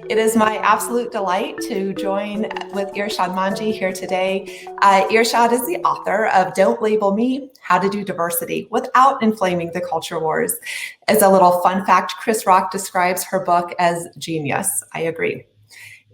It is my absolute delight to join with Irshad Manji here today. Irshad is the author of Don't Label Me, How to Do Diversity Without Inflaming the Culture Wars. As a little fun fact, Chris Rock describes her book as genius. I agree.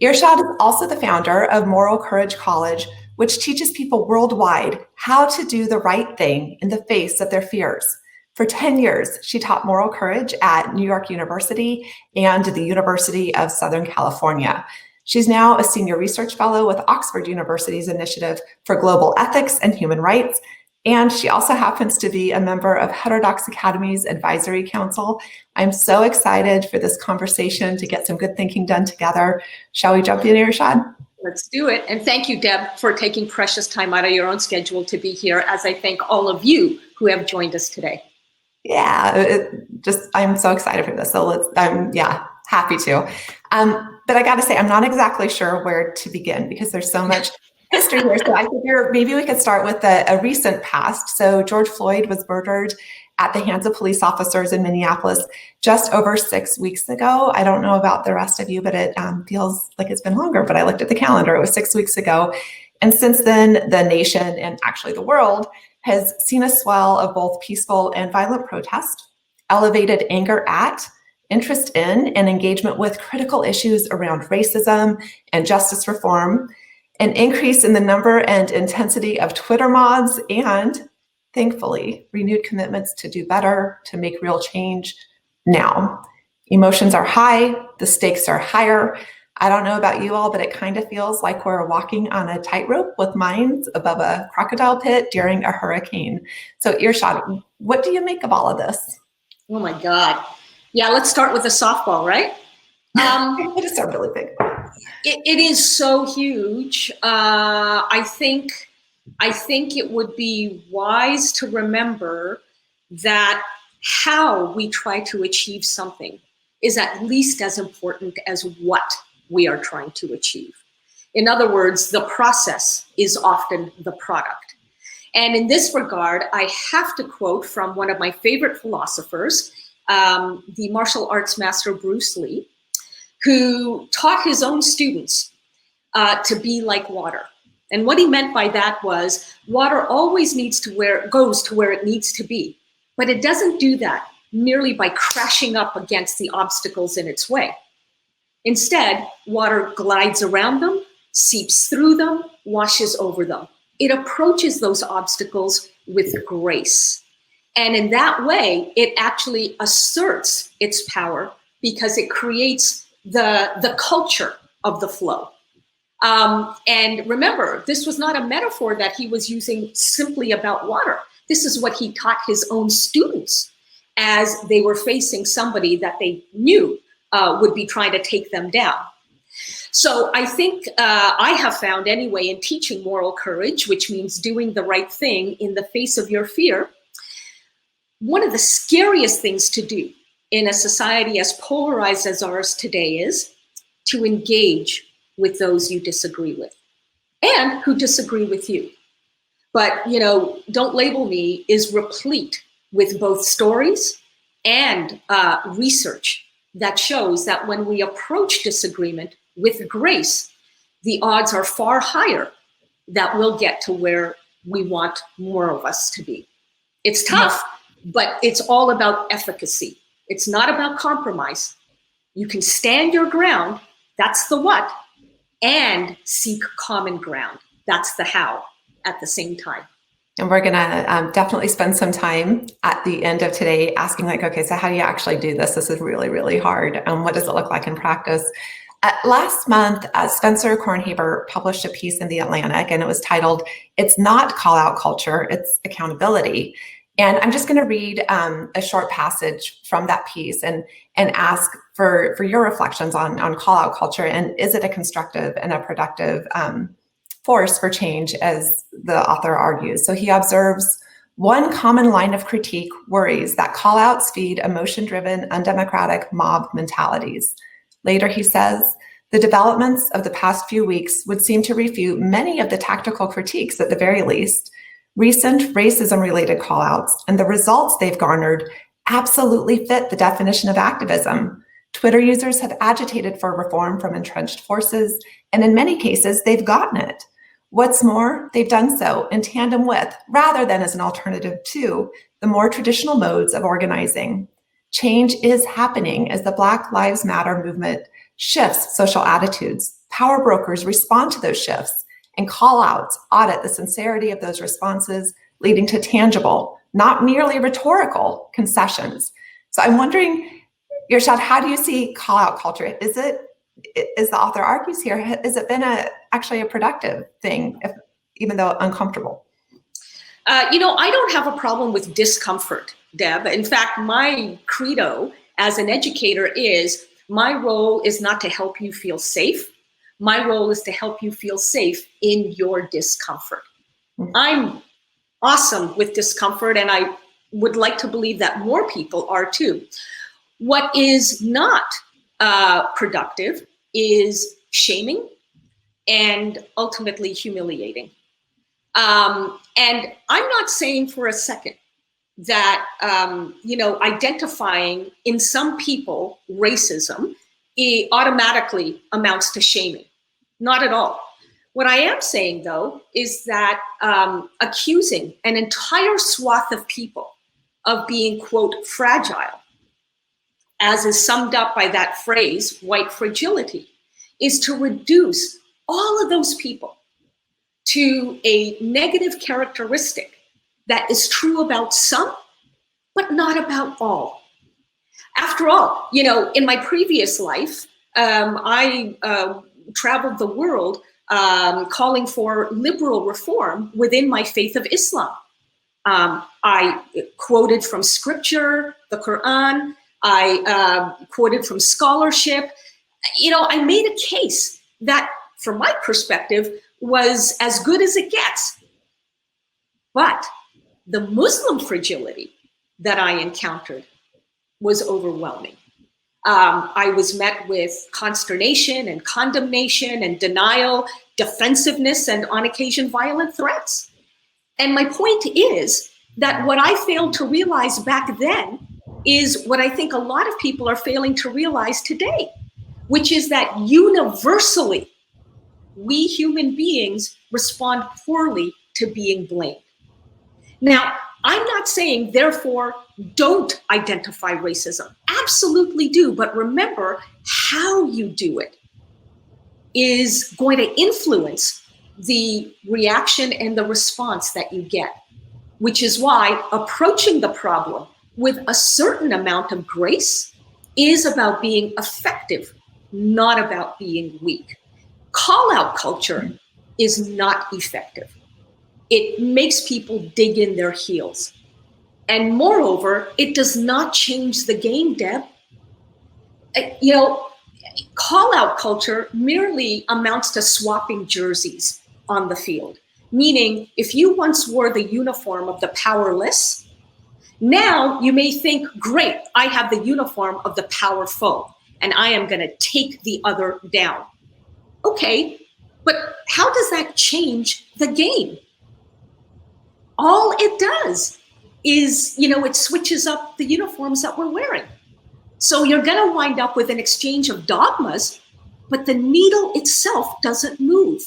Irshad is also the founder of Moral Courage College, which teaches people worldwide how to do the right thing in the face of their fears. For 10 years, she taught moral courage at New York University and the University of Southern California. She's now a senior research fellow with Oxford University's Initiative for Global Ethics and Human Rights. And she also happens to be a member of Heterodox Academy's Advisory Council. I'm so excited for this conversation to get some good thinking done together. Shall we jump in, Irshad? Let's do it. And thank you, Deb, for taking precious time out of your own schedule to be here, as I thank all of you who have joined us today. Yeah, I'm so excited for this. So I'm happy to. But I got to say, I'm not exactly sure where to begin because there's so much history here. So I figure maybe we could start with a recent past. So George Floyd was murdered at the hands of police officers in Minneapolis just over 6 weeks ago. I don't know about the rest of you, but it feels like it's been longer. But I looked at the calendar, it was 6 weeks ago. And since then, the nation and actually the world has seen a swell of both peaceful and violent protest, elevated anger at, interest in, and engagement with critical issues around racism and justice reform, an increase in the number and intensity of Twitter mods, and thankfully, renewed commitments to do better, to make real change now. Emotions are high, the stakes are higher. I don't know about you all, but it kind of feels like we're walking on a tightrope with minds above a crocodile pit during a hurricane. So Irshad, what do you make of all of this? Oh my God. Yeah, let's start with a softball, right? It is so really big. It is so huge. I think it would be wise to remember that how we try to achieve something is at least as important as what we are trying to achieve. In other words, the process is often the product. And in this regard, I have to quote from one of my favorite philosophers, the martial arts master Bruce Lee, who taught his own students to be like water. And what he meant by that was water always goes to where it needs to be, but it doesn't do that merely by crashing up against the obstacles in its way. Instead, water glides around them, seeps through them, washes over them. It approaches those obstacles with grace. And in that way, it actually asserts its power because it creates the culture of the flow. And remember, this was not a metaphor that he was using simply about water. This is what he taught his own students as they were facing somebody that they knew would be trying to take them down. So I think I have found anyway in teaching moral courage, which means doing the right thing in the face of your fear, one of the scariest things to do in a society as polarized as ours today is to engage with those you disagree with and who disagree with you. But, Don't Label Me is replete with both stories and research that shows that when we approach disagreement with grace, the odds are far higher that we'll get to where we want more of us to be. It's tough, but it's all about efficacy. It's not about compromise. You can stand your ground, that's the what, and seek common ground, that's the how, at the same time. And we're going to definitely spend some time at the end of today asking okay, so how do you actually do this? This is really, really hard. What does it look like in practice? Last month, Spencer Kornhaber published a piece in The Atlantic, and it was titled, "It's Not Call-Out Culture, It's Accountability." And I'm just going to read a short passage from that piece and ask for your reflections on call-out culture, and is it a constructive and a productive force for change, as the author argues. So he observes, one common line of critique worries that call-outs feed emotion-driven, undemocratic mob mentalities. Later, he says, the developments of the past few weeks would seem to refute many of the tactical critiques, at the very least. Recent racism-related call-outs and the results they've garnered absolutely fit the definition of activism. Twitter users have agitated for reform from entrenched forces, and in many cases, they've gotten it. What's more, they've done so in tandem with, rather than as an alternative to, the more traditional modes of organizing. Change is happening as the Black Lives Matter movement shifts social attitudes. Power brokers respond to those shifts, and call-outs audit the sincerity of those responses, leading to tangible, not merely rhetorical, concessions. So I'm wondering, Irshad, how do you see call-out culture? Is it, as the author argues here, has it been actually a productive thing, even though uncomfortable? I don't have a problem with discomfort, Deb. In fact, my credo as an educator is my role is not to help you feel safe. My role is to help you feel safe in your discomfort. I'm awesome with discomfort, and I would like to believe that more people are too. What is not productive is shaming and ultimately humiliating. And I'm not saying for a second that, identifying in some people racism, it automatically amounts to shaming. Not at all. What I am saying, though, is that accusing an entire swath of people of being, quote, fragile, as is summed up by that phrase, white fragility, is to reduce all of those people to a negative characteristic that is true about some, but not about all. After all, in my previous life, I traveled the world calling for liberal reform within my faith of Islam. I quoted from scripture, the Quran. I quoted from scholarship. I made a case that, from my perspective, was as good as it gets. But the Muslim fragility that I encountered was overwhelming. I was met with consternation and condemnation and denial, defensiveness, and on occasion, violent threats. And my point is that what I failed to realize back then is what I think a lot of people are failing to realize today, which is that universally, we human beings respond poorly to being blamed. Now, I'm not saying, therefore, don't identify racism. Absolutely do. But remember, how you do it is going to influence the reaction and the response that you get, which is why approaching the problem with a certain amount of grace is about being effective, not about being weak. Call-out culture is not effective. It makes people dig in their heels. And moreover, it does not change the game, Deb. Call-out culture merely amounts to swapping jerseys on the field. Meaning, if you once wore the uniform of the powerless, now you may think, great, I have the uniform of the powerful, and I am gonna take the other down. Okay, but how does that change the game? All it does is, it switches up the uniforms that we're wearing. So you're gonna wind up with an exchange of dogmas, but the needle itself doesn't move.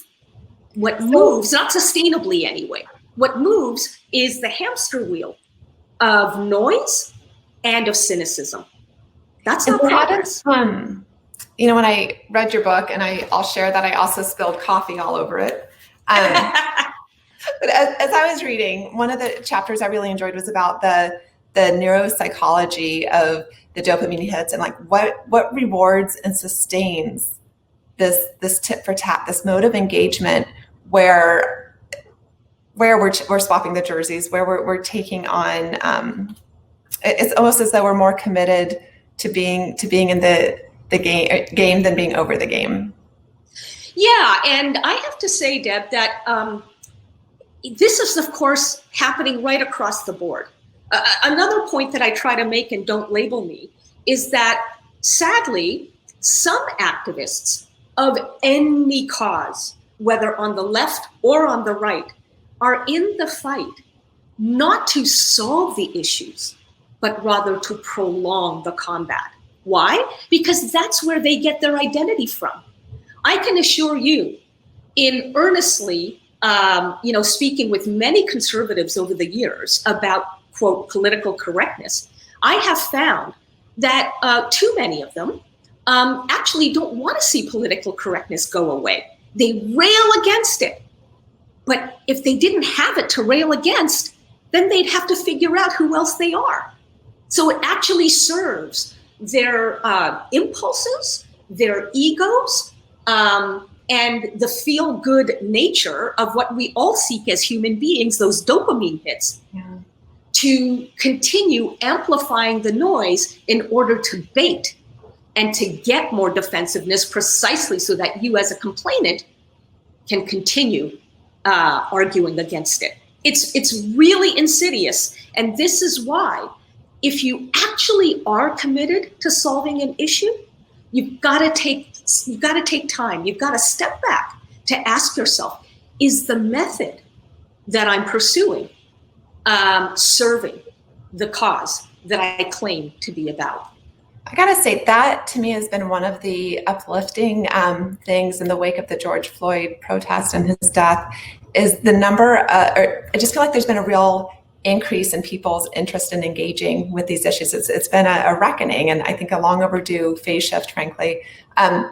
What moves, not sustainably anyway, what moves is the hamster wheel of noise and of cynicism. That's not progress. When I read your book, and I'll share that I also spilled coffee all over it. But as I was reading, one of the chapters I really enjoyed was about the neuropsychology of the dopamine hits and what rewards and sustains this tit for tat, this mode of engagement where we're swapping the jerseys, where we're taking on. It's almost as though we're more committed to being in the game than being over the game. Yeah, and I have to say, Deb, that this is, of course, happening right across the board. Another point that I try to make, and don't label me, is that sadly, some activists of any cause, whether on the left or on the right, are in the fight not to solve the issues, but rather to prolong the combat. Why? Because that's where they get their identity from. I can assure you, in earnestly, speaking with many conservatives over the years about, quote, political correctness, I have found that too many of them actually don't want to see political correctness go away. They rail against it. But if they didn't have it to rail against, then they'd have to figure out who else they are. So it actually serves their impulses, their egos, and the feel-good nature of what we all seek as human beings, those dopamine hits, to continue amplifying the noise in order to bait and to get more defensiveness, precisely so that you as a complainant can continue arguing against it. It's really insidious. And this is why, if you actually are committed to solving an issue, you've got to take time. You've got to step back to ask yourself, is the method that I'm pursuing serving the cause that I claim to be about? I gotta say, that to me has been one of the uplifting things in the wake of the George Floyd protest and his death, is the number, I just feel like there's been a real increase in people's interest in engaging with these issues. It's been a reckoning, and I think a long overdue phase shift, frankly.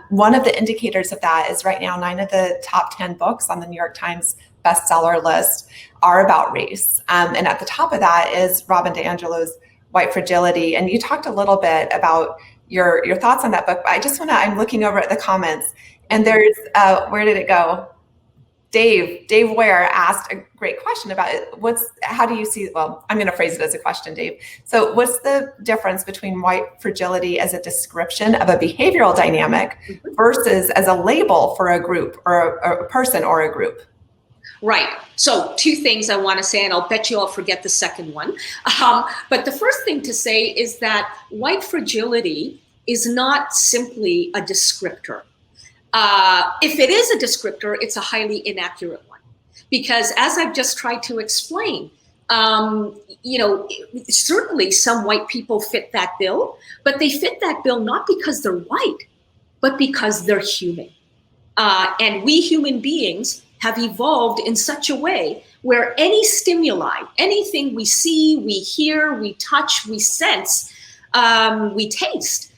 One of the indicators of that is right now 9 of the top 10 books on the New York Times bestseller list are about race. And at the top of that is Robin DiAngelo's White Fragility. And you talked a little bit about your thoughts on that book, but I just I'm looking over at the comments, and there's, where did it go? Dave Ware asked a great question about it. How do you see, well, I'm going to phrase it as a question, Dave. So what's the difference between white fragility as a description of a behavioral dynamic versus as a label for a group or a person or a group? Right. So 2 things I want to say, and I'll bet you I'll forget the second one. But the first thing to say is that white fragility is not simply a descriptor. If it is a descriptor, it's a highly inaccurate one. Because as I've just tried to explain, certainly some white people fit that bill, but they fit that bill not because they're white, but because they're human. And we human beings have evolved in such a way where any stimuli, anything we see, we hear, we touch, we sense, we taste,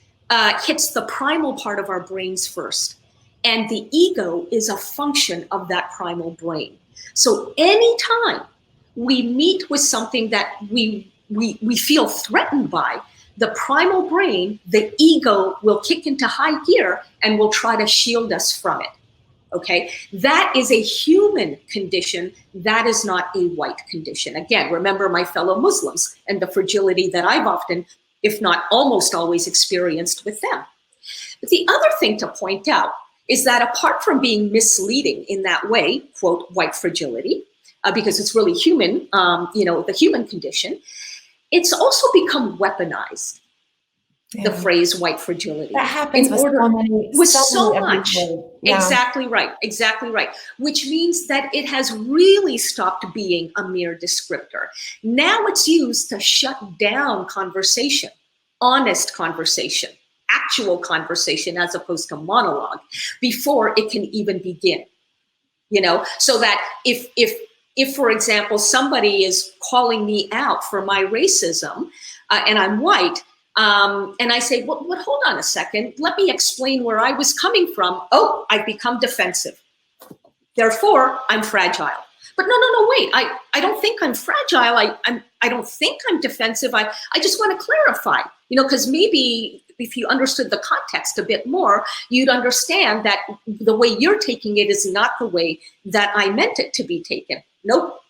hits the primal part of our brains first. And the ego is a function of that primal brain. So anytime we meet with something that we feel threatened by, the primal brain, the ego, will kick into high gear and will try to shield us from it. Okay, that is a human condition. That is not a white condition. Again, remember my fellow Muslims and the fragility that I've often, if not almost always, experienced with them. But the other thing to point out is that apart from being misleading in that way, quote, white fragility, because it's really human, the human condition, it's also become weaponized. The phrase white fragility. That happens with so much. Yeah. Exactly right. Which means that it has really stopped being a mere descriptor. Now it's used to shut down conversation, honest conversation, actual conversation, as opposed to monologue, before it can even begin. So that if for example, somebody is calling me out for my racism, and I'm white, and I say, well, hold on a second. Let me explain where I was coming from. Oh, I've become defensive. Therefore, I'm fragile. But no, wait. I don't think I'm fragile. I don't think I'm defensive. I just want to clarify, because maybe if you understood the context a bit more, you'd understand that the way you're taking it is not the way that I meant it to be taken. Nope.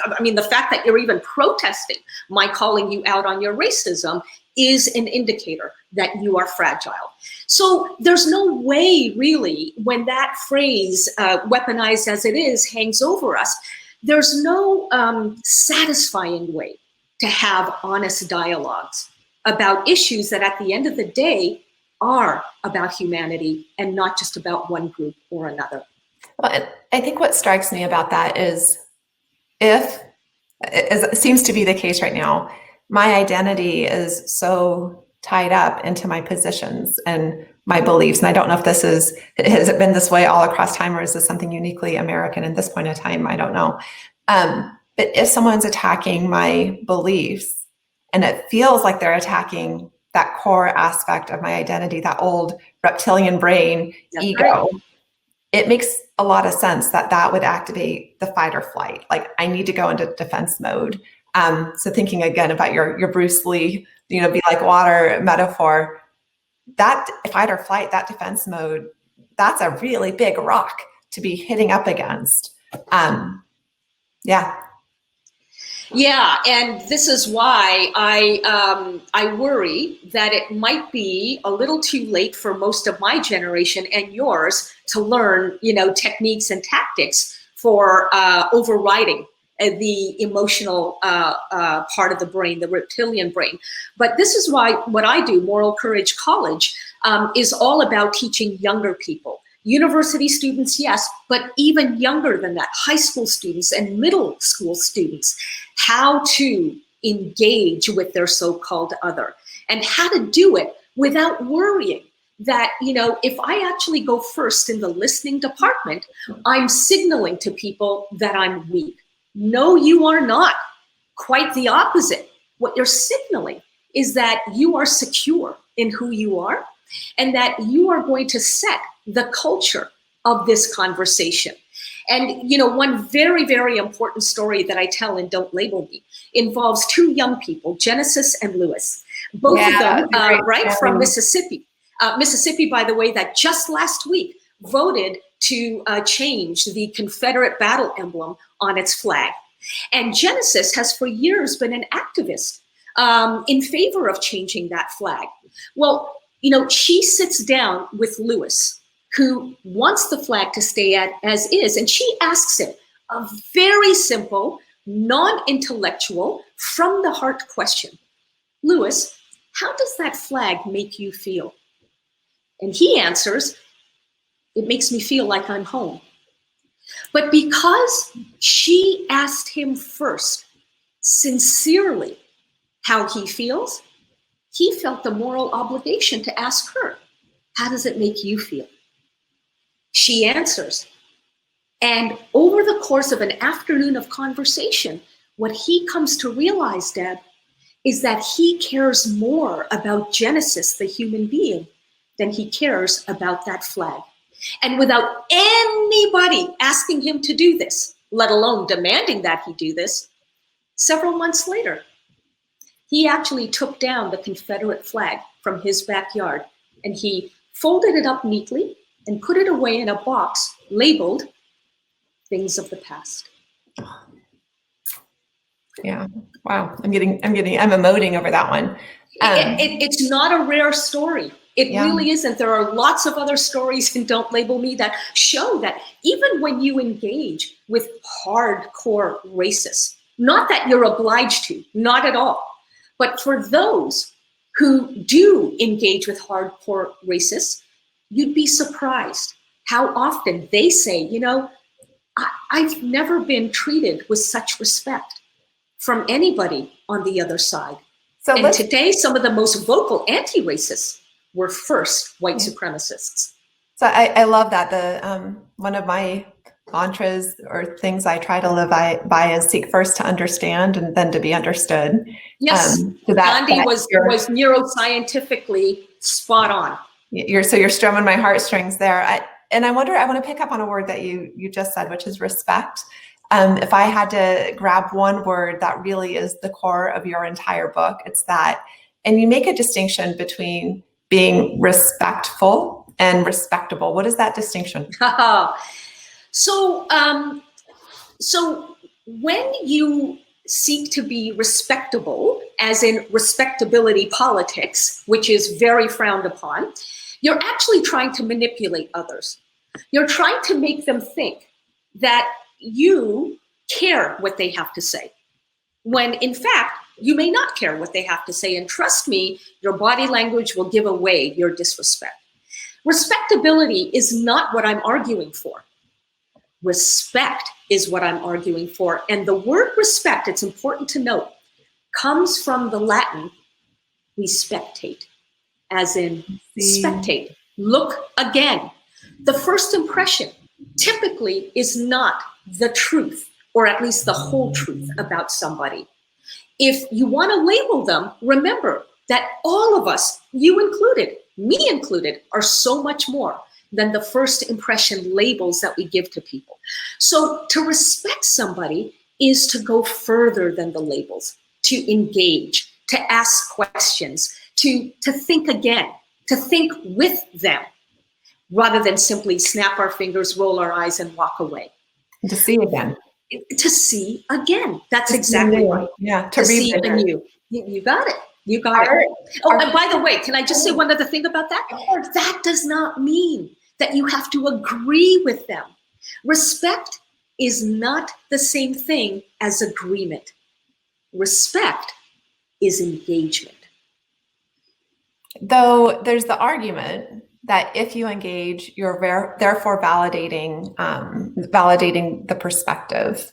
I mean, the fact that you're even protesting my calling you out on your racism is an indicator that you are fragile. So there's no way, really, when that phrase, weaponized as it is, hangs over us, there's no satisfying way to have honest dialogues about issues that at the end of the day are about humanity and not just about one group or another. Well, I think what strikes me about that is, as it seems to be the case right now, my identity is so tied up into my positions and my beliefs. And I don't know if has it been this way all across time, or is this something uniquely American at this point in time? I don't know. But if someone's attacking my beliefs and it feels like they're attacking that core aspect of my identity, that old reptilian brain, ego, right, it makes a lot of sense that would activate the fight or flight. Like I need to go into defense mode. So thinking again about your Bruce Lee, be like water metaphor, that fight or flight, that defense mode, that's a really big rock to be hitting up against. Yeah, and this is why I worry that it might be a little too late for most of my generation and yours to learn, techniques and tactics for overriding the emotional part of the brain, the reptilian brain. But this is why what I do, Moral Courage College, is all about teaching younger people. University students, yes, but even younger than that, high school students and middle school students, how to engage with their so-called other and how to do it without worrying that, if I actually go first in the listening department, I'm signaling to people that I'm weak. No, you are not. Quite the opposite. What you're signaling is that you are secure in who you are and that you are going to set the culture of this conversation. And, one very, very important story that I tell in Don't Label Me involves two young people, Genesis and Lewis, both of them, from Mississippi. Mississippi, by the way, that just last week voted to change the Confederate battle emblem on its flag. And Genesis has for years been an activist in favor of changing that flag. Well, she sits down with Lewis, who wants the flag to stay as is, and she asks him a very simple, non-intellectual, from the heart question. Lewis, how does that flag make you feel? And he answers, it makes me feel like I'm home. But because she asked him first, sincerely, how he feels, he felt the moral obligation to ask her, how does it make you feel? She answers. And over the course of an afternoon of conversation, what he comes to realize, Deb, is that he cares more about Genesis, the human being, than he cares about that flag. And without anybody asking him to do this, let alone demanding that he do this, several months later, he actually took down the Confederate flag from his backyard and he folded it up neatly and put it away in a box labeled Things of the Past. Yeah. Wow. I'm emoting over that one. It's not a rare story. It really isn't. There are lots of other stories in Don't Label Me that show that even when you engage with hardcore racists, not that you're obliged to, not at all, but for those who do engage with hardcore racists, you'd be surprised how often they say, I've never been treated with such respect from anybody on the other side. And today, some of the most vocal anti-racists were first white supremacists. So I love that. The one of my mantras or things I try to live by is seek first to understand and then to be understood. Yes, Gandhi was neuroscientifically spot on. You're strumming my heartstrings there. I want to pick up on a word that you just said, which is respect. If I had to grab one word that really is the core of your entire book, it's that. And you make a distinction between being respectful and respectable. What is that distinction? So when you seek to be respectable, as in respectability politics, which is very frowned upon, you're actually trying to manipulate others. You're trying to make them think that you care what they have to say, when in fact, you may not care what they have to say. And trust me, your body language will give away your disrespect. Respectability is not what I'm arguing for. Respect is what I'm arguing for. And the word respect, it's important to note, comes from the Latin we spectate, as in See. spectate, look again. The first impression typically is not the truth, or at least the whole truth about somebody. If you want to label them, remember that all of us, you included, me included, are so much more than the first impression labels that we give to people. So to respect somebody is to go further than the labels, to engage, to ask questions, to think again, to think with them, rather than simply snap our fingers, roll our eyes, and walk away. To see again. To see again. That's exactly right. Yeah, to see anew. You got it. You got it. And by the way, can I just say one other thing about that? That does not mean that you have to agree with them. Respect is not the same thing as agreement. Respect is engagement. Though there's the argument that if you engage, you're therefore validating the perspective.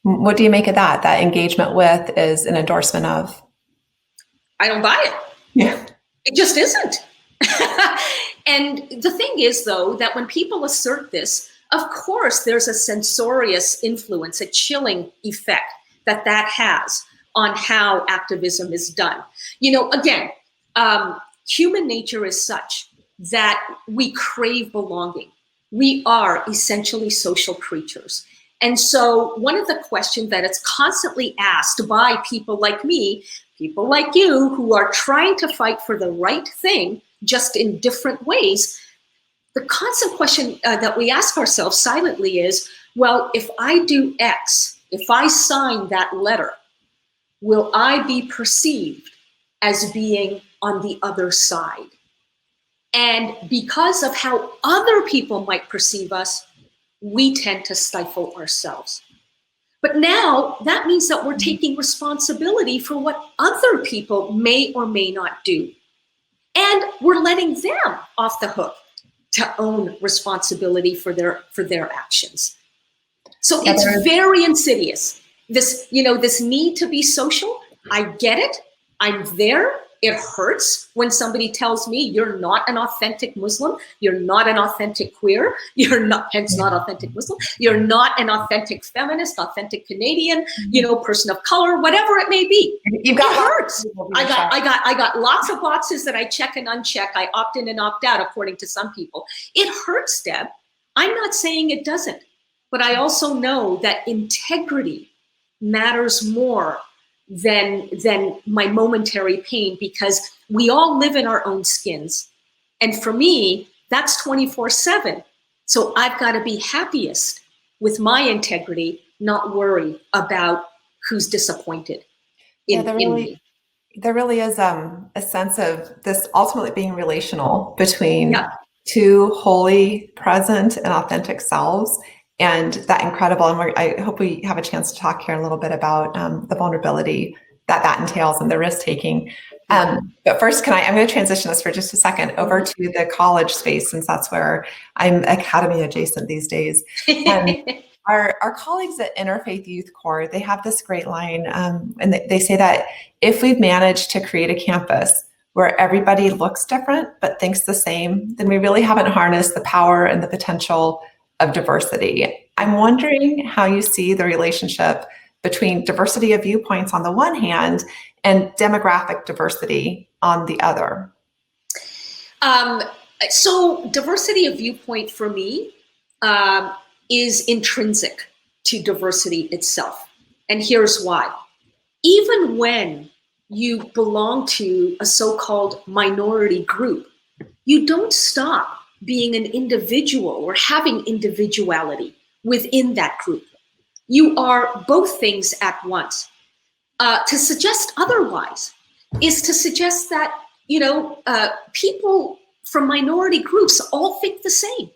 What do you make of that? That engagement with is an endorsement of? I don't buy it. Yeah. It just isn't. And the thing is, though, that when people assert this, of course, there's a censorious influence, a chilling effect that has on how activism is done. You know, again, human nature is such that we crave belonging. We are essentially social creatures. And so one of the questions that is constantly asked by people like me, people like you, who are trying to fight for the right thing, just in different ways, the constant question that we ask ourselves silently is, well, if I do X, if I sign that letter, will I be perceived as being on the other side? And because of how other people might perceive us, we tend to stifle ourselves. But now that means that we're taking responsibility for what other people may or may not do. And we're letting them off the hook to own responsibility for their actions. So it's very insidious. This need to be social, I get it. I'm there. It hurts when somebody tells me you're not an authentic Muslim, you're not an authentic queer, you're not, hence not authentic Muslim, you're not an authentic feminist, authentic Canadian, person of color, whatever it may be. It hurts. I got lots of boxes that I check and uncheck. I opt in and opt out according to some people. It hurts, Deb. I'm not saying it doesn't, but I also know that integrity matters more than my momentary pain, because we all live in our own skins. And for me, that's 24/7. So I've got to be happiest with my integrity, not worry about who's disappointed in me. There really is a sense of this ultimately being relational between two wholly present and authentic selves. And that incredible, and I hope we have a chance to talk here a little bit about the vulnerability that entails and the risk taking. But first, I'm going to transition this for just a second over to the college space, since that's where I'm academy adjacent these days. Our colleagues at Interfaith Youth Corps, they have this great line, and they say that if we've managed to create a campus where everybody looks different but thinks the same, then we really haven't harnessed the power and the potential of diversity. I'm wondering how you see the relationship between diversity of viewpoints on the one hand and demographic diversity on the other. So diversity of viewpoint for me is intrinsic to diversity itself. And here's why. Even when you belong to a so-called minority group, you don't stop being an individual or having individuality within that group. You are both things at once. To suggest otherwise is to suggest that, people from minority groups all think the same.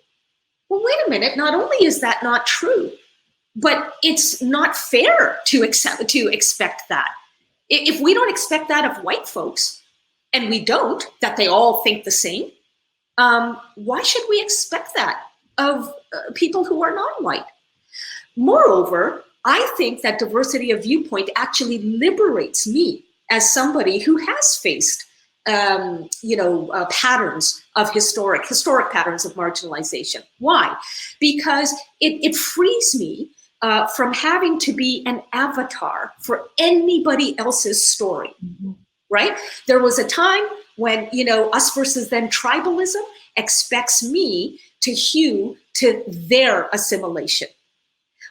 Well, wait a minute, not only is that not true, but it's not fair to expect that. If we don't expect that of white folks, and we don't, that they all think the same, why should we expect that of people who are non-white? Moreover, I think that diversity of viewpoint actually liberates me as somebody who has faced patterns of historic patterns of marginalization. Why? Because it frees me from having to be an avatar for anybody else's story, right? There was a time when, us versus them tribalism expects me to hew to their assimilation.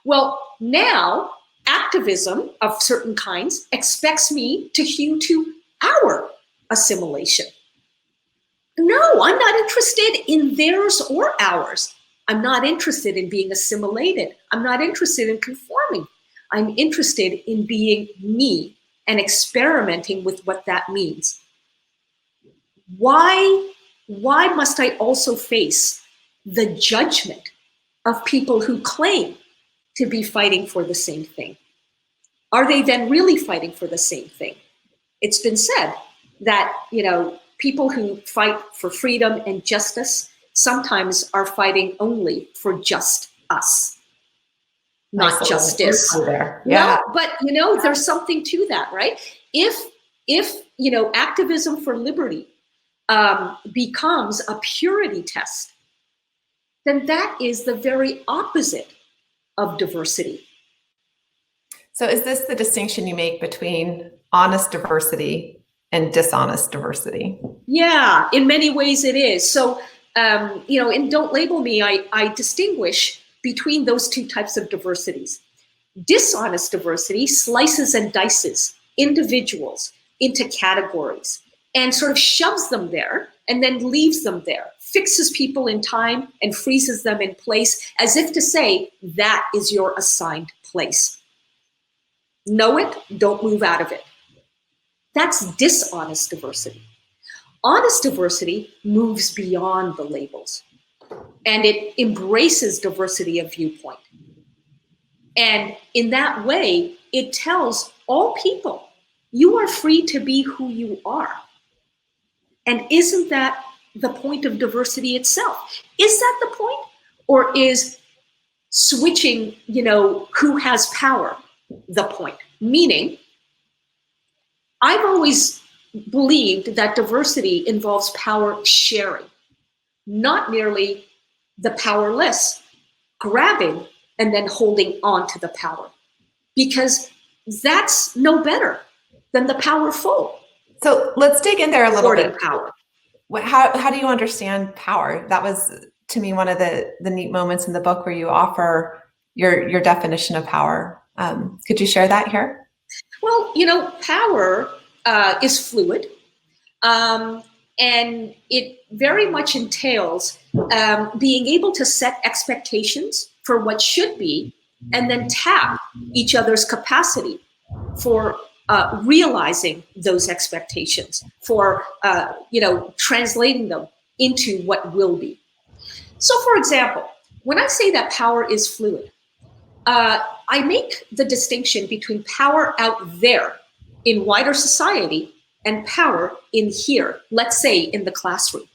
Well, now activism of certain kinds expects me to hew to our assimilation. No, I'm not interested in theirs or ours. I'm not interested in being assimilated. I'm not interested in conforming. I'm interested in being me and experimenting with what that means. Why must I also face the judgment of people who claim to be fighting for the same thing? Are they then really fighting for the same thing? It's been said that, people who fight for freedom and justice sometimes are fighting only for just us, not justice. Yeah. No, but there's something to that, right? If activism for liberty becomes a purity test, then that is the very opposite of diversity. So is this the distinction you make between honest diversity and dishonest diversity? Yeah, in many ways it is. So, in Don't Label Me, I distinguish between those two types of diversities. Dishonest diversity slices and dices individuals into categories and sort of shoves them there and then leaves them there, fixes people in time and freezes them in place as if to say, that is your assigned place. Know it, don't move out of it. That's dishonest diversity. Honest diversity moves beyond the labels and it embraces diversity of viewpoint. And in that way, it tells all people, you are free to be who you are. And isn't that the point of diversity itself? Is that the point? Or is switching, who has power the point? Meaning, I've always believed that diversity involves power sharing, not merely the powerless grabbing and then holding on to the power, because that's no better than the powerful. So let's dig in there a little bit. Power. How do you understand power? That was, to me, one of the neat moments in the book where you offer your definition of power. Could you share that here? Well, power is fluid, and it very much entails being able to set expectations for what should be, and then tap each other's capacity for realizing those expectations, for translating them into what will be. So, for example, when I say that power is fluid, I make the distinction between power out there in wider society and power in here, let's say in the classroom.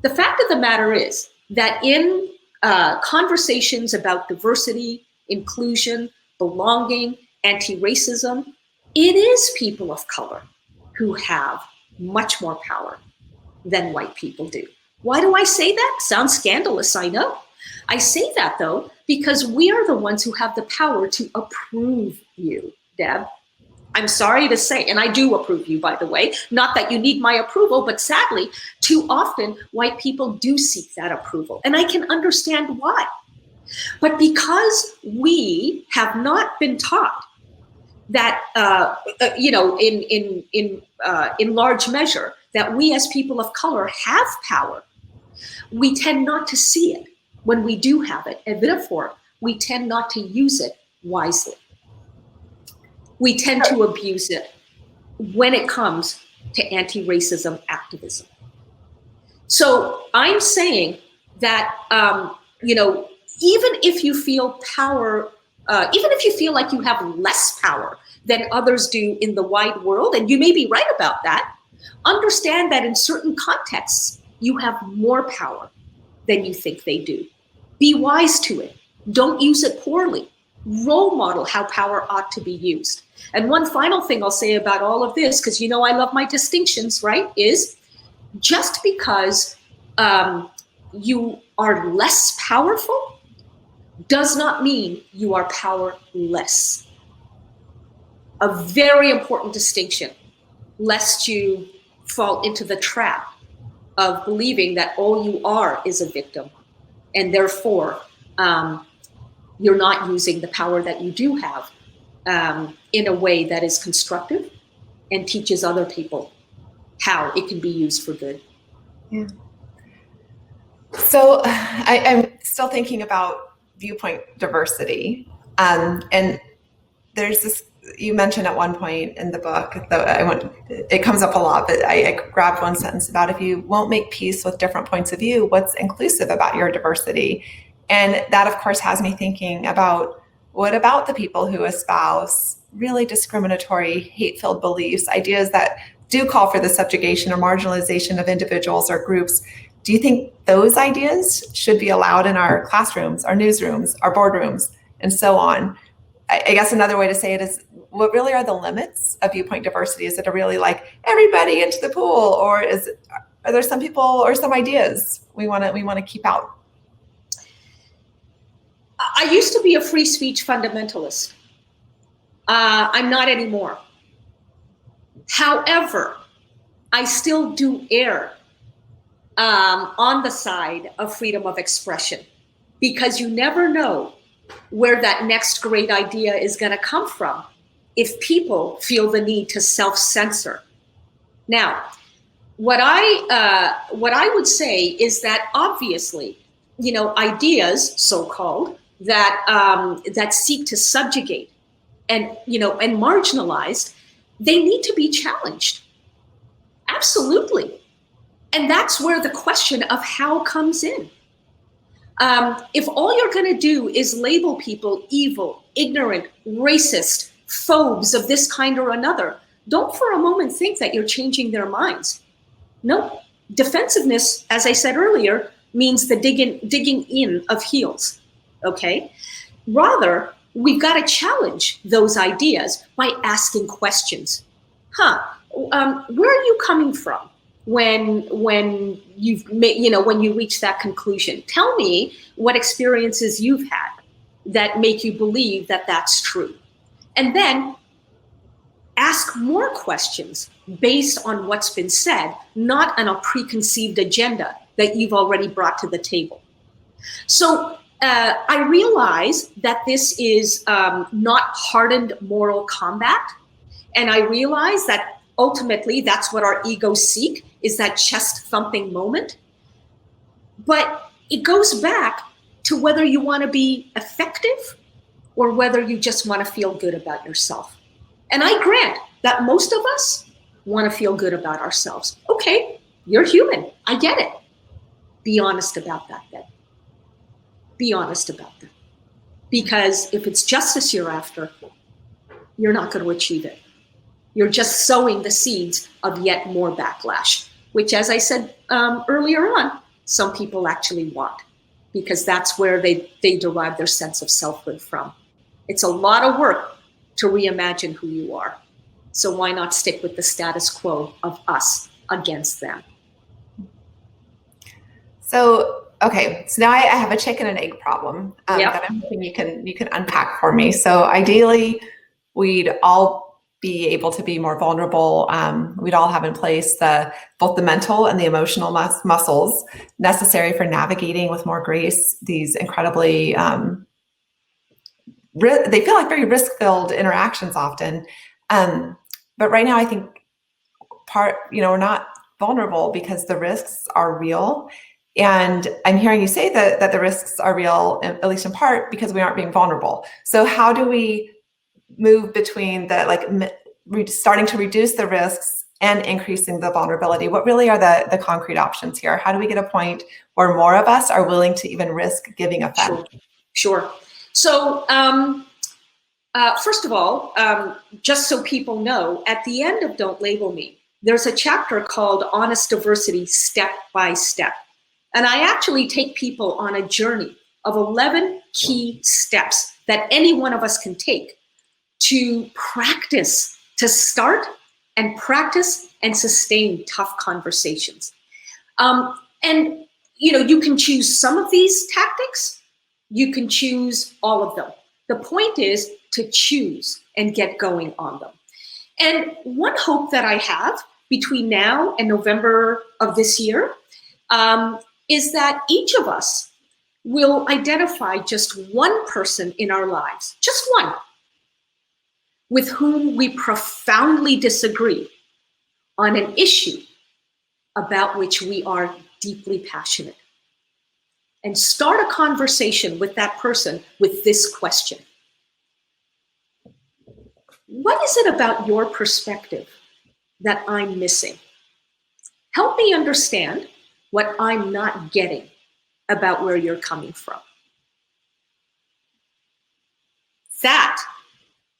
The fact of the matter is that in conversations about diversity, inclusion, belonging, anti-racism, it is people of color who have much more power than white people do. Why do I say that? Sounds scandalous, I know. I say that, though, because we are the ones who have the power to approve you, Deb. I'm sorry to say, and I do approve you, by the way, not that you need my approval, but sadly, too often, white people do seek that approval, and I can understand why. But because we have not been taught that, in large measure, that we as people of color have power, we tend not to see it when we do have it, and therefore we tend not to use it wisely. We tend to abuse it when it comes to anti-racism activism. So I'm saying that, even if you feel power, even if you feel like you have less power than others do in the wide world, and you may be right about that, understand that in certain contexts, you have more power than you think they do. Be wise to it. Don't use it poorly. Role model how power ought to be used. And one final thing I'll say about all of this, because you know I love my distinctions, right, is just because you are less powerful does not mean you are powerless. A very important distinction, lest you fall into the trap of believing that all you are is a victim, and therefore you're not using the power that you do have in a way that is constructive and teaches other people how it can be used for good. Yeah. So I'm still thinking about viewpoint diversity. And there's this, you mentioned at one point in the book, it comes up a lot, but I grabbed one sentence about if you won't make peace with different points of view, what's inclusive about your diversity? And that, of course, has me thinking about what about the people who espouse really discriminatory, hate-filled beliefs, ideas that do call for the subjugation or marginalization of individuals or groups? Do you think those ideas should be allowed in our classrooms, our newsrooms, our boardrooms, and so on? I guess another way to say it is, what really are the limits of viewpoint diversity? Is it a really like everybody into the pool, or are there some people or some ideas we want to keep out? I used to be a free speech fundamentalist. I'm not anymore. However, I still do err on the side of freedom of expression, because you never know where that next great idea is going to come from if people feel the need to self-censor. Now, what I would say is that obviously, you know, ideas, so-called, that seek to subjugate and marginalized, they need to be challenged. Absolutely. And that's where the question of how comes in. If all you're going to do is label people evil, ignorant, racist, phobes of this kind or another, don't for a moment think that you're changing their minds. No, defensiveness, as I said earlier, means the digging in of heels, okay? Rather, we've got to challenge those ideas by asking questions. Where are you coming from when you reach that conclusion? Tell me what experiences you've had that make you believe that that's true. And then ask more questions based on what's been said, not on a preconceived agenda that you've already brought to the table. So I realize that this is not hardened moral combat. And I realize that ultimately that's what our egos seek, is that chest thumping moment. But it goes back to whether you want to be effective or whether you just want to feel good about yourself. And I grant that most of us want to feel good about ourselves. Okay, you're human. I get it. Be honest about that then. Be honest about that. Because if it's justice you're after, you're not going to achieve it. You're just sowing the seeds of yet more backlash, which, as I said earlier on, some people actually want, because that's where they derive their sense of selfhood from. It's a lot of work to reimagine who you are. So why not stick with the status quo of us against them? So, okay, so now I have a chicken and egg problem Yep. that I'm hoping you can unpack for me. So ideally, we'd all be able to be more vulnerable. We'd all have in place both the mental and the emotional muscles necessary for navigating with more grace these incredibly, they feel like very risk-filled interactions often. But right now, I think we're not vulnerable because the risks are real. And I'm hearing you say that the risks are real, at least in part, because we aren't being vulnerable. So how do we move between starting to reduce the risks and increasing the vulnerability? What really are the concrete options here? How do we get a point where more of us are willing to even risk giving offense? Sure. So first of all, just so people know, at the end of Don't Label Me, there's a chapter called Honest Diversity Step by Step. And I actually take people on a journey of 11 key steps that any one of us can take to practice, to start and practice and sustain tough conversations. And you can choose some of these tactics, you can choose all of them. The point is to choose and get going on them. And one hope that I have between now and November of this year is that each of us will identify just one person in our lives, just one, with whom we profoundly disagree on an issue about which we are deeply passionate. And start a conversation with that person with this question. What is it about your perspective that I'm missing? Help me understand what I'm not getting about where you're coming from. That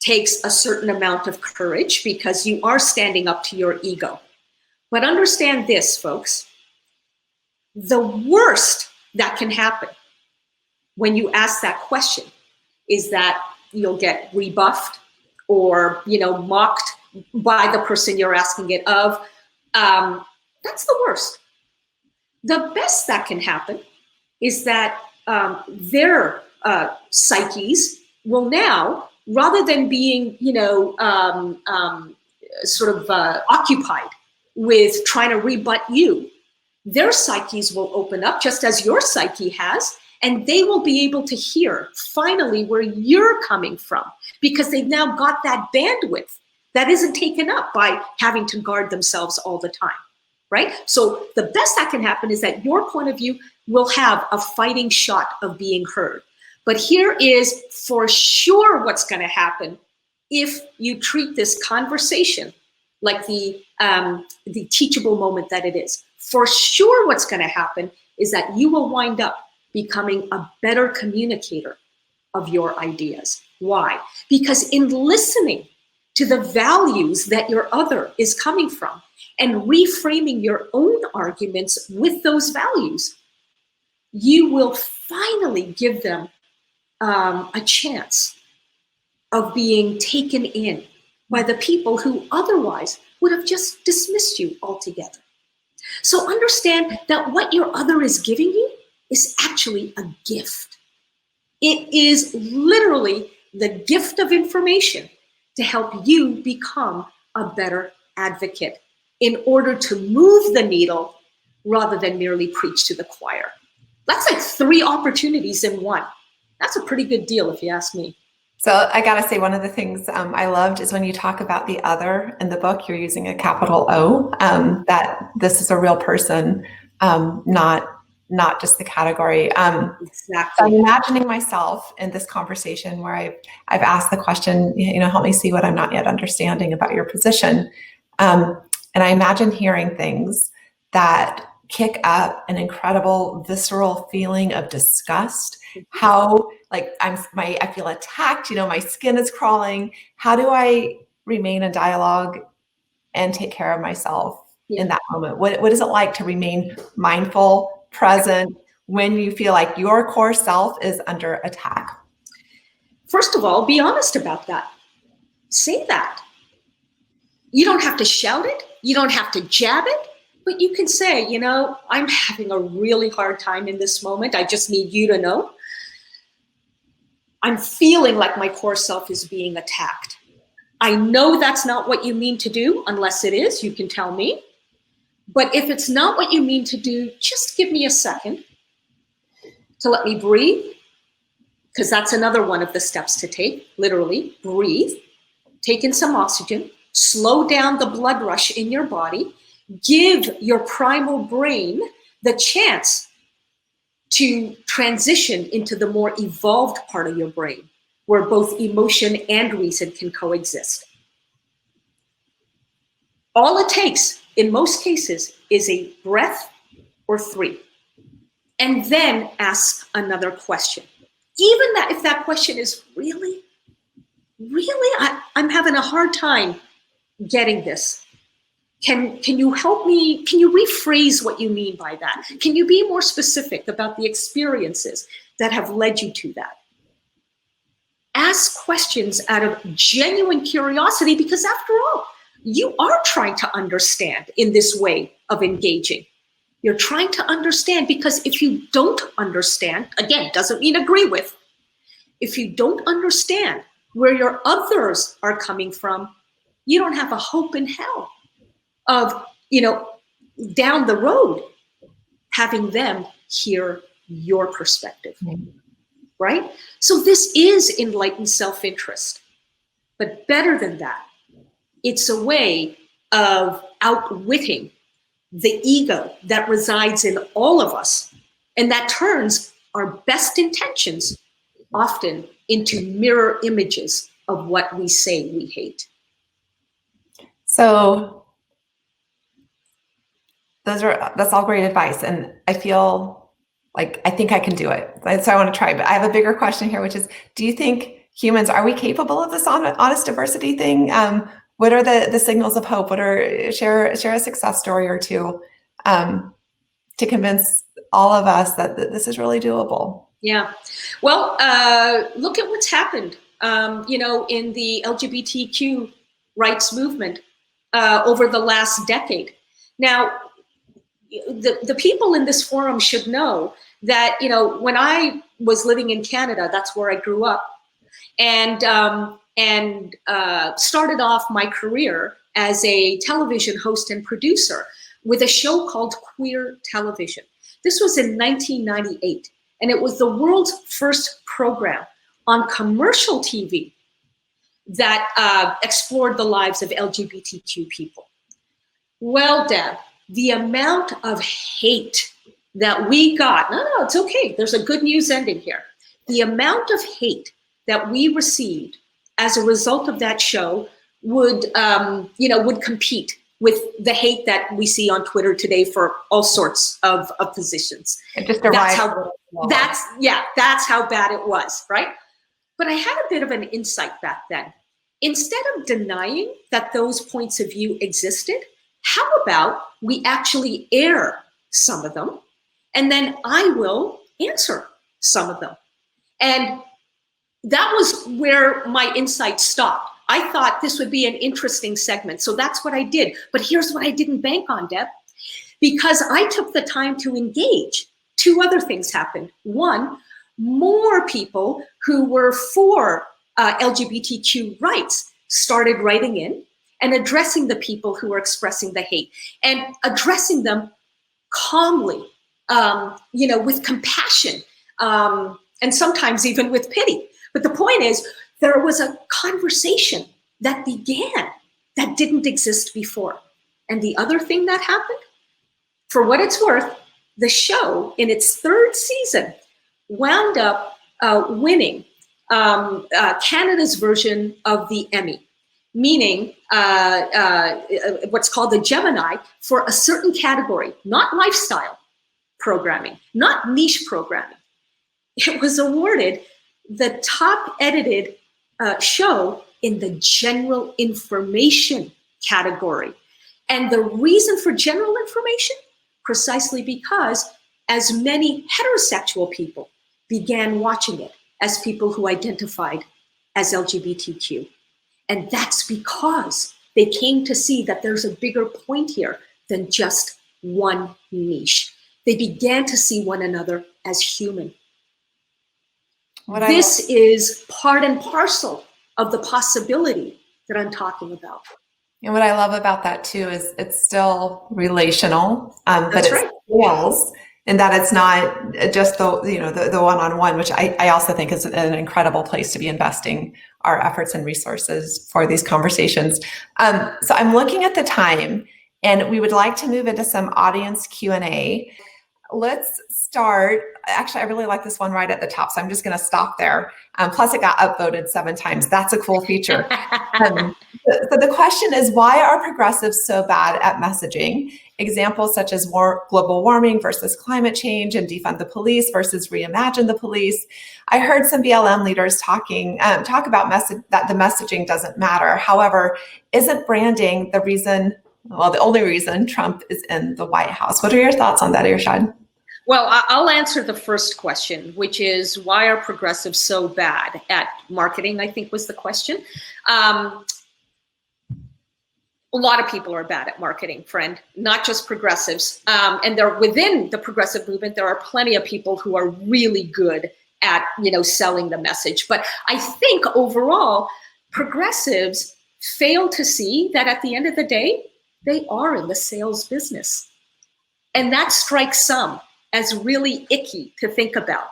takes a certain amount of courage because you are standing up to your ego. But understand this, folks, the worst that can happen when you ask that question is that you'll get rebuffed or mocked by the person you're asking it of. That's the worst. The best that can happen is that their psyches will now, rather than being occupied with trying to rebut you, their psyches will open up just as your psyche has, and they will be able to hear finally where you're coming from because they've now got that bandwidth that isn't taken up by having to guard themselves all the time, right? So the best that can happen is that your point of view will have a fighting shot of being heard. But here is for sure what's going to happen if you treat this conversation like the teachable moment that it is. For sure what's going to happen is that you will wind up becoming a better communicator of your ideas. Why? Because in listening to the values that your other is coming from and reframing your own arguments with those values, you will finally give them a chance of being taken in by the people who otherwise would have just dismissed you altogether. So understand that what your other is giving you is actually a gift. It is literally the gift of information to help you become a better advocate in order to move the needle rather than merely preach to the choir. That's like 3 opportunities in one. That's a pretty good deal if you ask me. So I gotta say, one of the things I loved is when you talk about the other in the book, you're using a capital O, that this is a real person, not just the category. Exactly. So I'm imagining myself in this conversation where I've asked the question, help me see what I'm not yet understanding about your position. And I imagine hearing things that kick up an incredible visceral feeling of disgust. How I feel attacked, my skin is crawling. How do I remain in dialogue and take care of myself in that moment? What is it like to remain mindful, present, when you feel like your core self is under attack? First of all, be honest about that. Say that. You don't have to shout it. You don't have to jab it. But you can say, I'm having a really hard time in this moment. I just need you to know. I'm feeling like my core self is being attacked. I know that's not what you mean to do. Unless it is, you can tell me. But if it's not what you mean to do, just give me a second to let me breathe, because that's another one of the steps to take. Literally, breathe, take in some oxygen, slow down the blood rush in your body, give your primal brain the chance to transition into the more evolved part of your brain, where both emotion and reason can coexist. All it takes, in most cases, is a breath or 3. And then ask another question. Even that, if that question is really, I'm having a hard time getting this. Can you help me? Can you rephrase what you mean by that? Can you be more specific about the experiences that have led you to that? ask questions out of genuine curiosity, because after all, you are trying to understand in this way of engaging. You're trying to understand, because if you don't understand, again, doesn't mean agree with, if you don't understand where your others are coming from, you don't have a hope in hell of, down the road, having them hear your perspective, right? So this is enlightened self-interest, but better than that, it's a way of outwitting the ego that resides in all of us, and that turns our best intentions often into mirror images of what we say we hate. So that's all great advice. And I feel like I think I can do it. So I want to try, but I have a bigger question here, which is, do you think humans, are we capable of this honest diversity thing? What are the signals of hope? Share a success story or two to convince all of us that this is really doable? Yeah. Well, look at what's happened, in the LGBTQ rights movement over the last decade. Now, the people in this forum should know that, when I was living in Canada, that's where I grew up, and started off my career as a television host and producer with a show called Queer Television. This was in 1998, and it was the world's first program on commercial TV that explored the lives of LGBTQ people. Well, Deb, the amount of hate that we got, no, it's okay, there's a good news ending here. The amount of hate that we received as a result of that show would compete with the hate that we see on Twitter today for all sorts of positions. That's how bad it was, right? But I had a bit of an insight back then. Instead of denying that those points of view existed, how about we actually air some of them, and then I will answer some of them. And that was where my insight stopped. I thought this would be an interesting segment, so that's what I did. But here's what I didn't bank on, Deb. Because I took the time to engage, two other things happened. One, more people who were for LGBTQ rights started writing in and addressing the people who were expressing the hate, and addressing them calmly, with compassion, and sometimes even with pity. But the point is, there was a conversation that began that didn't exist before. And the other thing that happened, for what it's worth, the show in its third season wound up winning Canada's version of the Emmy, meaning what's called the Gemini, for a certain category, not lifestyle programming, not niche programming. It was awarded the top edited show in the general information category. And the reason for general information, precisely because as many heterosexual people began watching it as people who identified as LGBTQ. And that's because they came to see that there's a bigger point here than just one niche. They began to see one another as human. This is part and parcel of the possibility that I'm talking about. And what I love about that too is it's still relational, but it scales, and that it's not just the one-on-one, which I also think is an incredible place to be investing our efforts and resources for these conversations. So I'm looking at the time, and we would like to move into some audience Q&A. Let's start. Actually, I really like this one right at the top, so I'm just going to stop there. Plus, it got upvoted 7 times. That's a cool feature. So the question is, why are progressives so bad at messaging? Examples such as global warming versus climate change, and defund the police versus reimagine the police. I heard some BLM leaders talk about that the messaging doesn't matter. However, isn't branding the only reason Trump is in the White House? What are your thoughts on that, Irshad? Well, I'll answer the first question, which is why are progressives so bad at marketing, I think was the question. A lot of people are bad at marketing, friend, not just progressives. And they're within the progressive movement, there are plenty of people who are really good at, selling the message. But I think overall, progressives fail to see that at the end of the day, they are in the sales business. And that strikes some as really icky to think about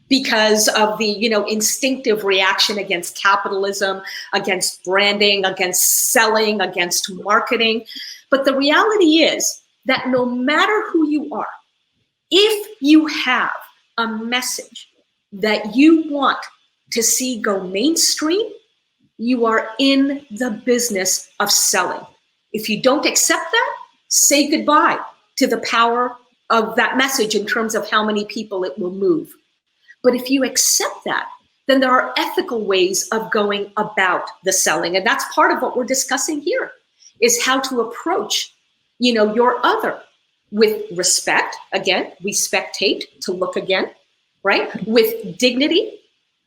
because of the, instinctive reaction against capitalism, against branding, against selling, against marketing. But the reality is that no matter who you are, if you have a message that you want to see go mainstream, you are in the business of selling. If you don't accept that, say goodbye to the power of that message in terms of how many people it will move. But if you accept that, then there are ethical ways of going about the selling. And that's part of what we're discussing here, is how to approach, your other with respect. Again, we spectate to look again, right? With dignity,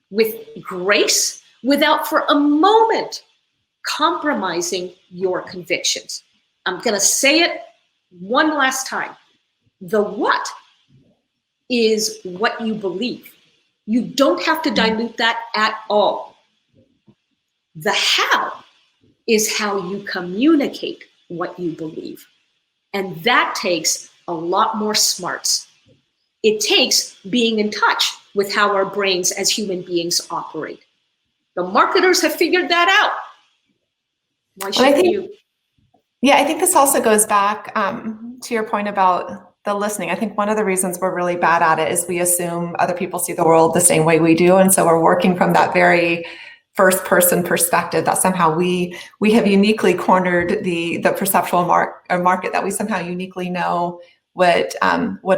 with grace, without for a moment compromising your convictions. I'm going to say it one last time. The what is what you believe. You don't have to dilute that at all. The how is how you communicate what you believe. And that takes a lot more smarts. It takes being in touch with how our brains as human beings operate. The marketers have figured that out. Why shouldn't you? Yeah, I think this also goes back to your point about the listening. I think one of the reasons we're really bad at it is we assume other people see the world the same way we do. And so we're working from that very first person perspective that somehow we have uniquely cornered the perceptual market, that we somehow uniquely know what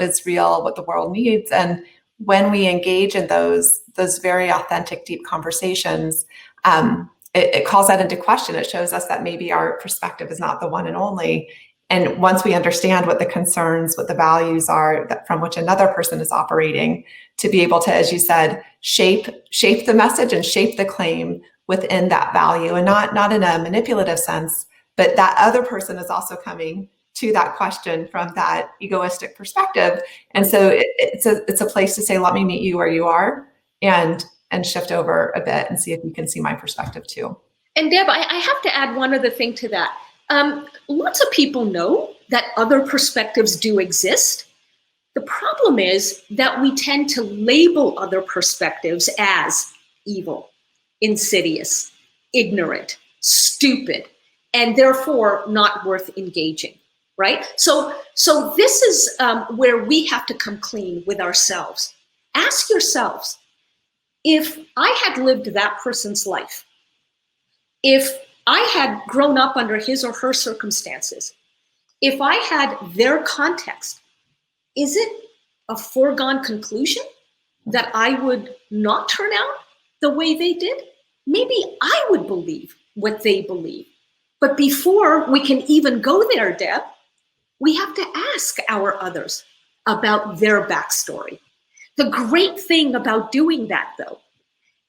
is real, what the world needs. And when we engage in those very authentic, deep conversations, it calls that into question. It shows us that maybe our perspective is not the one and only. And once we understand what the concerns, what the values are from which another person is operating, to be able to, as you said, shape the message and shape the claim within that value, and not in a manipulative sense, but that other person is also coming to that question from that egoistic perspective. And so it's a place to say, let me meet you where you are, and shift over a bit and see if you can see my perspective too. And Deb, I have to add one other thing to that. Lots of people know that other perspectives do exist. The problem is that we tend to label other perspectives as evil, insidious, ignorant, stupid, and therefore not worth engaging, right? So this is where we have to come clean with ourselves. Ask yourselves, if I had lived that person's life, if I had grown up under his or her circumstances, if I had their context, is it a foregone conclusion that I would not turn out the way they did? Maybe I would believe what they believe. But before we can even go there, Deb, we have to ask our others about their backstory. The great thing about doing that, though,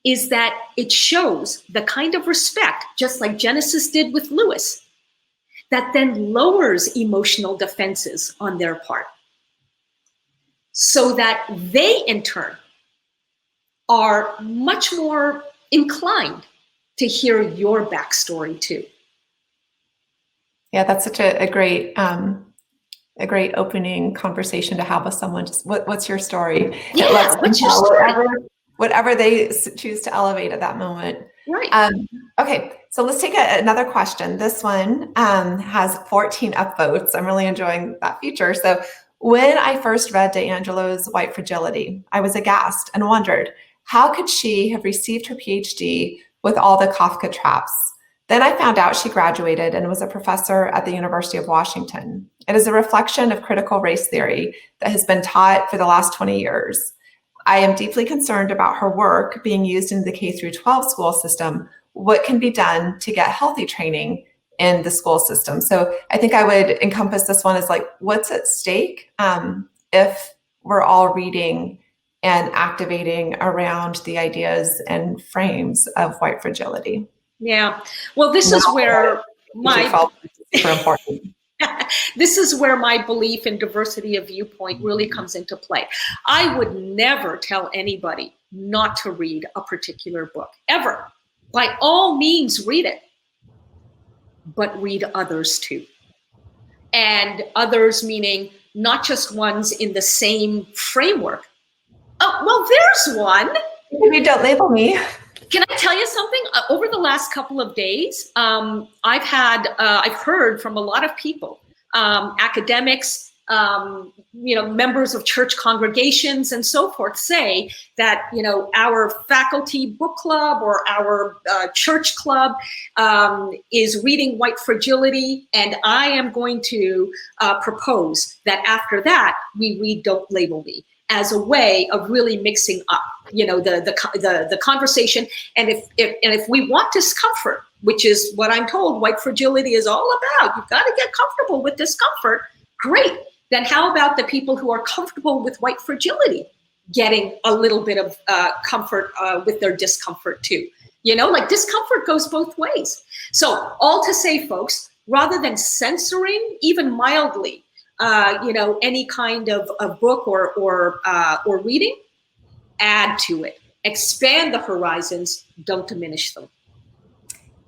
is that it shows the kind of respect, just like Genesis did with Lewis, that then lowers emotional defenses on their part, so that they, in turn, are much more inclined to hear your backstory too. Yeah, that's such a great opening conversation to have with someone. Just what's your story? Yeah, what's your story? Whatever they choose to elevate at that moment. Right. Okay, so let's take another question. This one has 14 upvotes. I'm really enjoying that feature. So when I first read DeAngelo's White Fragility, I was aghast and wondered, how could she have received her PhD with all the Kafka traps? Then I found out she graduated and was a professor at the University of Washington. It is a reflection of critical race theory that has been taught for the last 20 years. I am deeply concerned about her work being used in the K-12 school system. What can be done to get healthy training in the school system? So I think I would encompass this one as like, what's at stake if we're all reading and activating around the ideas and frames of white fragility. Yeah. Well, this is where super important. This is where my belief in diversity of viewpoint really comes into play. I would never tell anybody not to read a particular book, ever. By all means, read it, but read others too. And others meaning not just ones in the same framework. Oh, well, there's one. You don't label me. Can I tell you something? Over the last couple of days, I've heard from a lot of people, academics, members of church congregations and so forth, say that, our faculty book club or our church club is reading White Fragility. And I am going to propose that after that, we read Don't Label Me, as a way of really mixing up, the conversation. And if we want discomfort, which is what I'm told White Fragility is all about, you've got to get comfortable with discomfort. Great. Then how about the people who are comfortable with White Fragility getting a little bit of comfort with their discomfort too? Discomfort goes both ways. So all to say, folks, rather than censoring even mildly, any kind of a book or reading, add to it, expand the horizons, don't diminish them.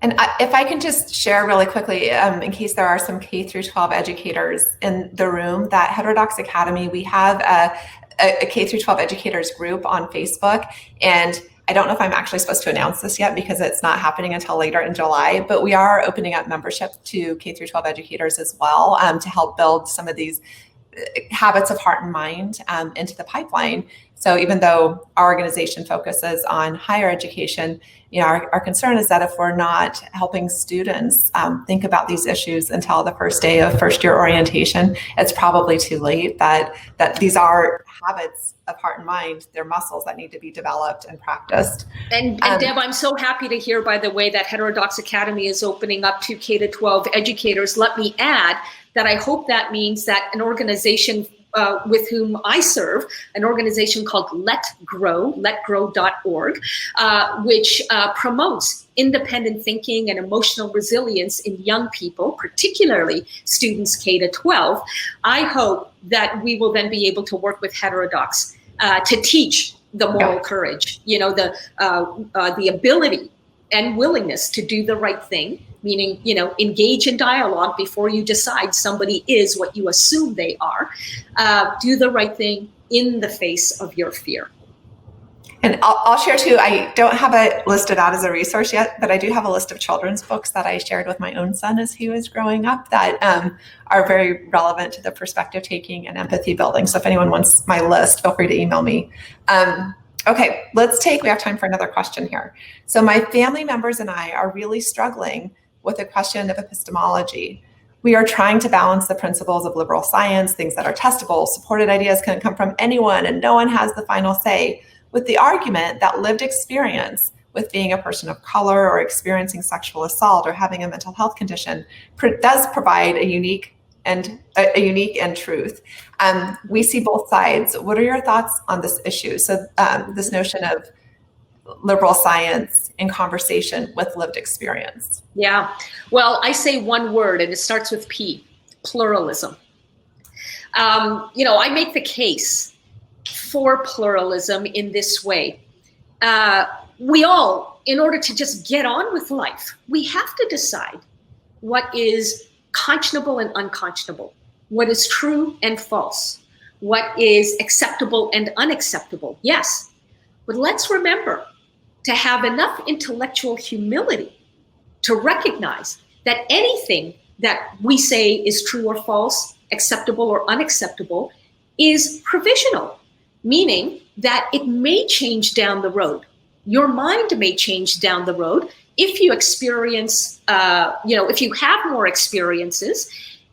And if I can just share really quickly, in case there are some K through 12 educators in the room, that Heterodox Academy, we have a K through 12 educators group on Facebook. And I don't know if I'm actually supposed to announce this yet because it's not happening until later in July, but we are opening up membership to K through 12 educators as well, to help build some of these habits of heart and mind into the pipeline. So even though our organization focuses on higher education, our concern is that if we're not helping students think about these issues until the first day of first year orientation, it's probably too late. That these are habits of heart and mind. They're muscles that need to be developed and practiced. And Deb, I'm so happy to hear, by the way, that Heterodox Academy is opening up to K to 12 educators. Let me add that I hope that means that an organization with whom I serve, an organization called letgrow.org, which promotes independent thinking and emotional resilience in young people, particularly students K to 12. I hope that we will then be able to work with Heterodox to teach the moral courage, the ability and willingness to do the right thing, meaning, engage in dialogue before you decide somebody is what you assume they are. Do the right thing in the face of your fear. And I'll share too, I don't have it listed out as a resource yet, but I do have a list of children's books that I shared with my own son as he was growing up that are very relevant to the perspective taking and empathy building. So if anyone wants my list, feel free to email me. Okay, we have time for another question here. So my family members and I are really struggling with the question of epistemology. We are trying to balance the principles of liberal science, things that are testable, supported ideas can come from anyone and no one has the final say, with the argument that lived experience with being a person of color or experiencing sexual assault or having a mental health condition does provide a unique and truth. We see both sides. What are your thoughts on this issue? So this notion of liberal science in conversation with lived experience. Yeah, well, I say one word and it starts with P, pluralism. I make the case for pluralism in this way. We all, in order to just get on with life, we have to decide what is conscionable and unconscionable, what is true and false, what is acceptable and unacceptable. Yes, but let's remember to have enough intellectual humility to recognize that anything that we say is true or false, acceptable or unacceptable, is provisional, meaning that it may change down the road. Your mind may change down the road if you experience, if you have more experiences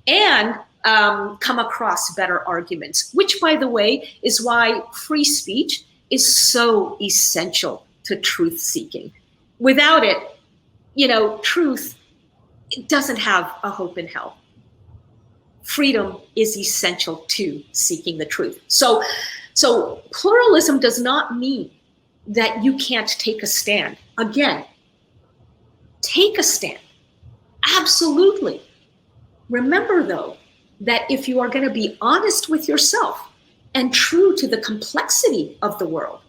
and come across better arguments, which, by the way, is why free speech is so essential to truth seeking. Without it, truth, it doesn't have a hope in hell. freedom is essential to seeking the truth. So pluralism does not mean that you can't take a stand. Again, take a stand. Absolutely. Remember, though, that if you are going to be honest with yourself and true to the complexity of the world,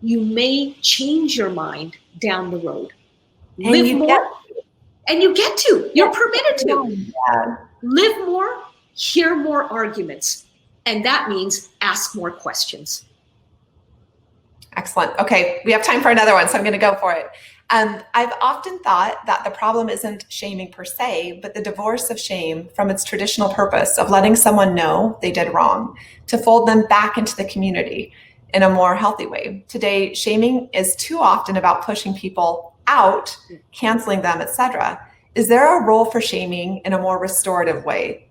you may change your mind down the road. Live more, and you get to. You're permitted to. Yeah. Live more, hear more arguments, and that means ask more questions. Excellent. Okay, we have time for another one, so I'm going to go for it. I've often thought that the problem isn't shaming per se, but the divorce of shame from its traditional purpose of letting someone know they did wrong, to fold them back into the community in a more healthy way. Today, shaming is too often about pushing people out, canceling them, etc. Is there a role for shaming in a more restorative way?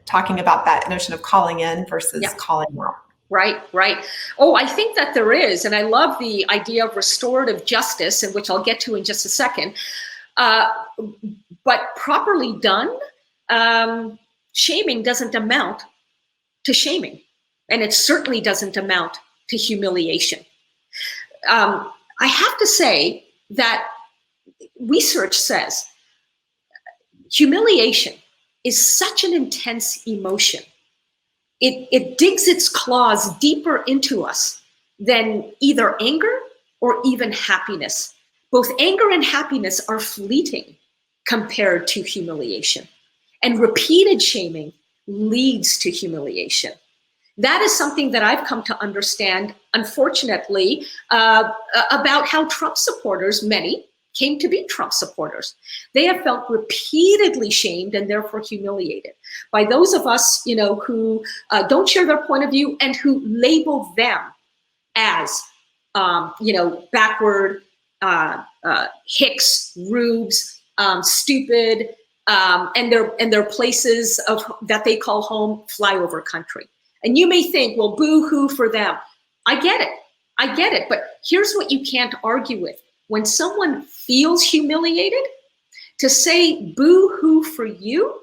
Talking about that notion of calling in versus calling out. Right. Oh, I think that there is. And I love the idea of restorative justice, and which I'll get to in just a second. But properly done, shaming doesn't amount to shaming. And it certainly doesn't amount to humiliation. I have to say that research says humiliation is such an intense emotion. It digs its claws deeper into us than either anger or even happiness. Both anger and happiness are fleeting compared to humiliation. And repeated shaming leads to humiliation. That is something that I've come to understand, unfortunately, about how Trump supporters, many, came to be Trump supporters. They have felt repeatedly shamed and therefore humiliated by those of us, who don't share their point of view and who label them as, backward, hicks, rubes, stupid, and their places of that they call home flyover country. And you may think, well, boo-hoo for them. I get it. But here's what you can't argue with. When someone feels humiliated, to say boo-hoo for you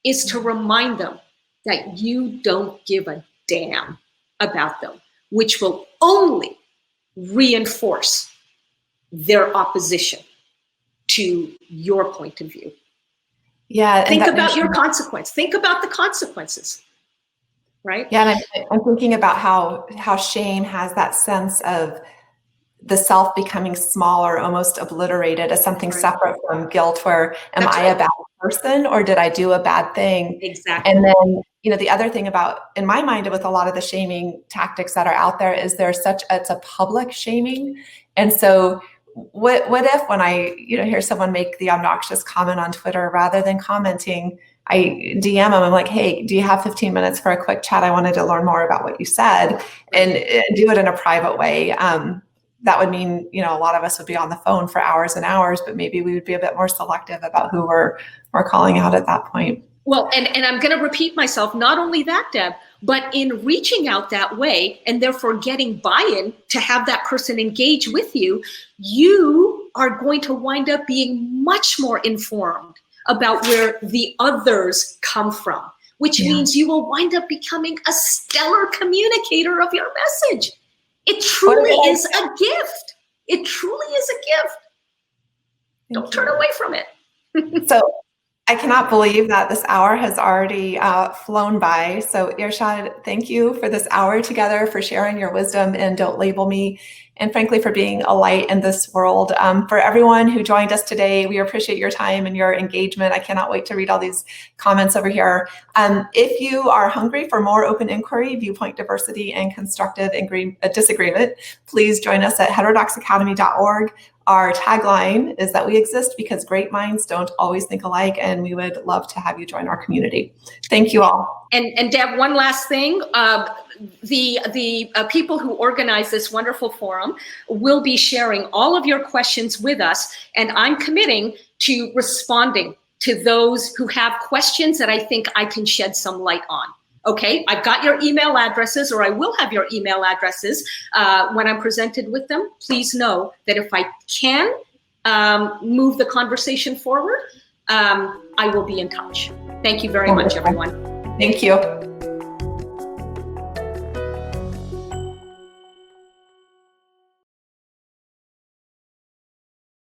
is to remind them that you don't give a damn about them, which will only reinforce their opposition to your point of view. Yeah. Think about your consequence. Think about the consequences. Right? Yeah, and I'm thinking about how shame has that sense of the self becoming smaller, almost obliterated as something separate from guilt, where am I a bad person or did I do a bad thing? Exactly. And then, the other thing about, in my mind, with a lot of the shaming tactics that are out there is it's a public shaming. And so what if when I, hear someone make the obnoxious comment on Twitter, rather than commenting, I DM them, I'm like, hey, do you have 15 minutes for a quick chat? I wanted to learn more about what you said, and do it in a private way. That would mean, a lot of us would be on the phone for hours and hours, but maybe we would be a bit more selective about who we're calling out at that point. Well, and I'm going to repeat myself, not only that, Deb, but in reaching out that way and therefore getting buy-in to have that person engage with you, you are going to wind up being much more informed about where the others come from, which means you will wind up becoming a stellar communicator of your message. It truly is a gift. It truly is a gift. Don't turn away from it. So I cannot believe that this hour has already flown by. So Irshad, thank you for this hour together, for sharing your wisdom and Don't Label Me, and frankly, for being a light in this world. For everyone who joined us today, we appreciate your time and your engagement. I cannot wait to read all these comments over here. If you are hungry for more open inquiry, viewpoint diversity, and constructive disagreement, please join us at heterodoxacademy.org. Our tagline is that we exist because great minds don't always think alike, and we would love to have you join our community. Thank you all. And Deb, one last thing. The people who organize this wonderful forum will be sharing all of your questions with us, and I'm committing to responding to those who have questions that I think I can shed some light on. Okay, I've got your email addresses, or I will have your email addresses when I'm presented with them. Please know that if I can move the conversation forward, I will be in touch. Thank you very much, everyone. Thank you.